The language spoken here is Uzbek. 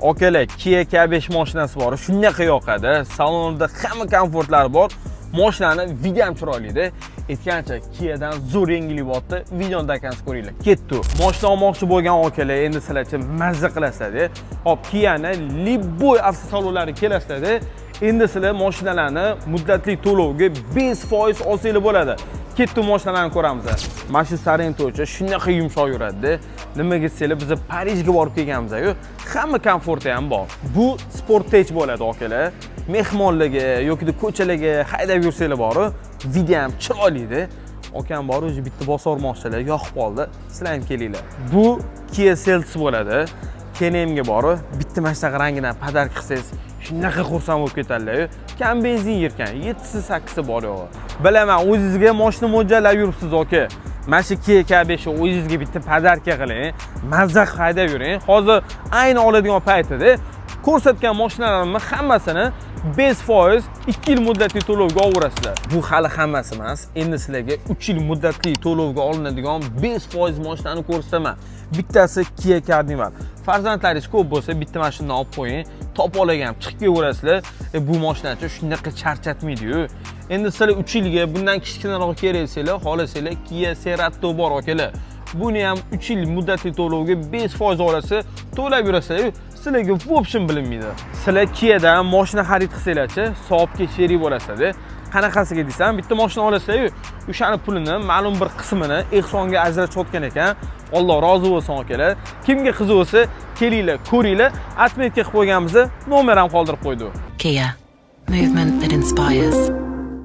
Okalar, Kia K5 mashinasi bor. Shunday yoqadi. Salonida hamma komfortlar bor. Mashinani video ham chiroyli-da. Aytgancha Kia'dan zo'r yangilik videoda ekansiz ko'ringlar. Ketdi. Mashina olmoqchi bo'lgan okalar endi sizlarcha mazza qilasizlar-da. Hop, Kia'ni Libboy avtosalonlari kelasizlar-da. Endi sizlar mashinalarni muddatli to'lovga 5% olsanglar bo'ladi. Ketdi mashinalarni ko'ramiz. Mana shu Sorento-chi shunday yumshoq yuradi-da. Nima desanglar biz Parijga borib kelganmiz-ku. Hamma komforti ham bor. Bu Sportage bo'ladi okalar. Mehmonlarga yoki ko'chalarga haydab yursanglar bor, video ham chiroyli-da. Okam bor, o'zi bitta bosormoqchilar, yoqib qoldi. Sizlar ham kelinglar. Bu Kia Seltos bo'ladi. Kenamga bor, bitta mashina rangidan padarka qilsangiz, shunaqa xursand bo'lib ketadilar. Kam benzin yerkan, 7-8 bor yo'q. Bilaman, o'zingizga mashina mo'ljallab yuribsiz aka. Mana shu Kia K5 o'zingizga bitta padarka qiling, mazza haydab yuring. Hozir ayni oladigan paytida ko'rsatgan mashinalarimni hammasini 5% 2 yil muddatli to'lovga olaverasizlar. Bu hali hammasi emas. Endi sizlarga 3 yil muddatli to'lovga olinadigan 5% mashinani ko'rsataman. Bittasi Kia Carnival. Farzandlaringiz ko'p bo'lsa, bitta mashinani olib qo'ying, topib olgan chiqib kelaverasizlar. Bu mashinachi shunday charchatmaydi-yu. Endi sizlar 3 yilga bundan kichkinaroq kerak-sanglar, xohlasanglar Kia Cerato bor akalar. Buni ham 3 yil muddatli to'lovga 5% olasiz, to'lab yurasizlar. Sizlarga option bilinmaydi. Sizlar Kia'dan mashina xarid qilsanglar-chi, hisobga sherik bo'lasizlar. Qanaqasiga desam, bitta mashina olasizlar-yu, o'shani pulini ma'lum bir qismini ehsonga ajratayotgan ekan. Alloh rozi bo'lsin akalar. Kimga qiziq bo'lsa, kelinglar, ko'ringlar. Atmetga qilib qo'yganmiz, nomer ham qoldirib qo'ydik. Kia, movement that inspires.